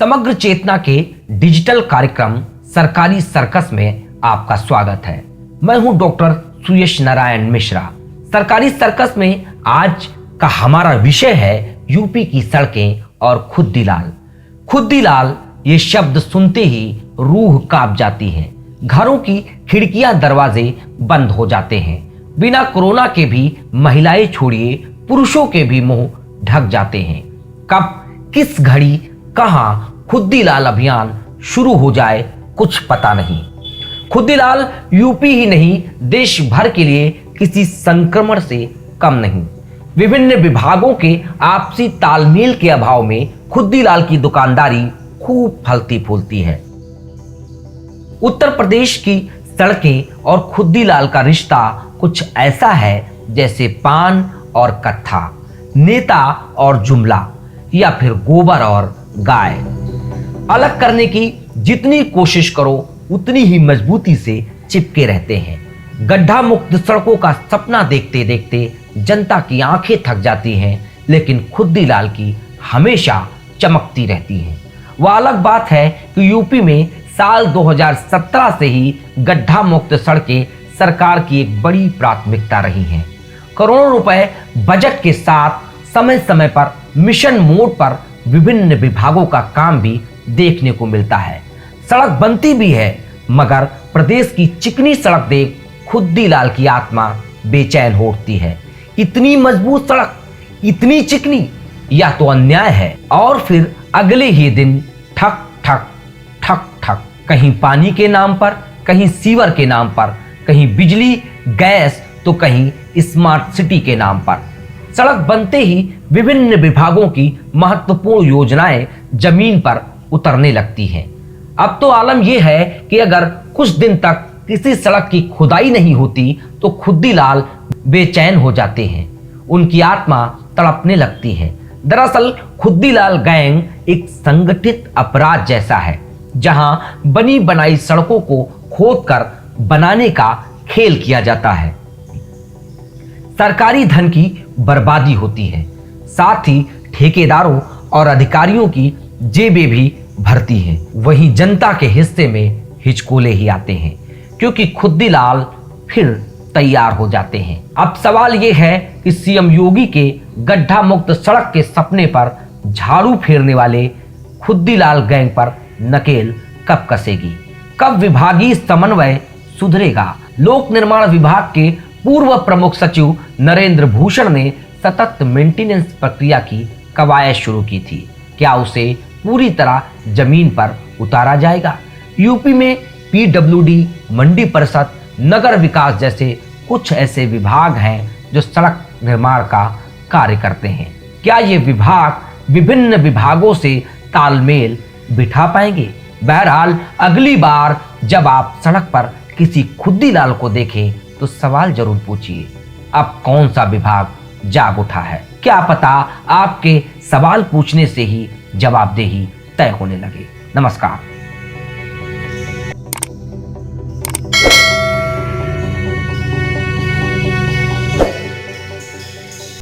समग्र चेतना के डिजिटल कार्यक्रम सरकारी सर्कस में आपका स्वागत है। मैं हूं डॉक्टर सुयश नारायण मिश्रा। सरकारी सर्कस में आज का हमारा विषय है यूपी की सड़कें और खुद्दीलाल। खुद्दीलाल ये शब्द सुनते ही रूह कांप जाती है। घरों की खिड़कियां दरवाजे बंद हो जाते हैं। बिना कोरोना के भी महिलाएं छोड़िए पुरुषों के भी मुंह ढक जाते हैं। कब किस घड़ी कहां खुद्दीलाल अभियान शुरू हो जाए कुछ पता नहीं। खुद्दीलाल यूपी ही नहीं देश भर के लिए किसी संक्रमण से कम नहीं। विभिन्न विभागों के आपसी तालमेल के अभाव में खुद्दीलाल की दुकानदारी खूब फलती फूलती है। उत्तर प्रदेश की सड़कें और खुद्दीलाल का रिश्ता कुछ ऐसा है जैसे पान और कत्था, नेता और जुमला, या फिर गोबर और गाय। अलग करने की जितनी कोशिश करो उतनी ही मजबूती से चिपके रहते हैं। गड्ढा मुक्त सड़कों का सपना देखते देखते जनता की आंखें थक जाती हैं, लेकिन खुद्दीलाल की हमेशा चमकती रहती हैं। वह अलग बात है कि यूपी में साल 2017 से ही गड्ढा मुक्त सड़कें सरकार की एक बड़ी प्राथमिकता रही हैं। करोड़ों रुपए बजट के साथ समय समय पर मिशन मोड पर विभिन्न विभागों का काम भी देखने को मिलता है। सड़क बनती भी है, मगर प्रदेश की चिकनी सड़क देख खुद्दीलाल की आत्मा बेचैन हो उठती है। इतनी मजबूत सड़क, इतनी चिकनी, यह तो अन्याय है। और फिर अगले ही दिन ठक ठक ठक ठक, कहीं पानी के नाम पर, कहीं सीवर के नाम पर, कहीं बिजली गैस, तो कहीं स्मार्ट सिटी के नाम पर। सड़क बनते ही विभिन्न विभागों की महत्वपूर्ण योजनाएं जमीन पर उतरने लगती हैं। अब तो आलम यह है कि अगर कुछ दिन तक किसी सड़क की खुदाई नहीं होती तो खुद्दीलाल बेचैन हो जाते हैं, उनकी आत्मा तड़पने लगती है। दरअसल खुद्दीलाल गैंग एक संगठित अपराध जैसा है, जहां बनी बनाई सड़कों को खोदकर बनाने का खेल किया जाता है। सरकारी धन की बर्बादी होती है, साथ ही ठेकेदारों और अधिकारियों की जेबें भी भरती हैं। वहीं जनता के हिस्से में हिचकोले ही आते हैं, क्योंकि खुद्दीलाल फिर तैयार हो जाते हैं। अब सवाल यह है कि सीएम योगी के गड्ढा मुक्त सड़क के सपने पर झाड़ू फेरने वाले खुद्दीलाल गैंग पर नकेल कब कसेगी, कब विभागीय समन्वय सुधरेगा। लोक निर्माण विभाग के पूर्व प्रमुख सचिव नरेंद्र भूषण ने सतत मेंटेनेंस प्रक्रिया की कवायद शुरू की थी। क्या उसे पूरी तरह जमीन पर उतारा जाएगा? यूपी में पीडब्ल्यूडी, मंडी परिषद, नगर विकास जैसे कुछ ऐसे विभाग हैं जो सड़क निर्माण का कार्य करते हैं। क्या ये विभाग विभिन्न विभागों से तालमेल बिठा पाएंगे? बहरहाल अगली बार जब आप सड़क पर किसी खुद्दीलाल को देखें तो सवाल जरूर पूछिए, अब कौन सा विभाग जाग उठा है। क्या पता आपके सवाल पूछने से ही जवाबदेही तय होने लगे। नमस्कार।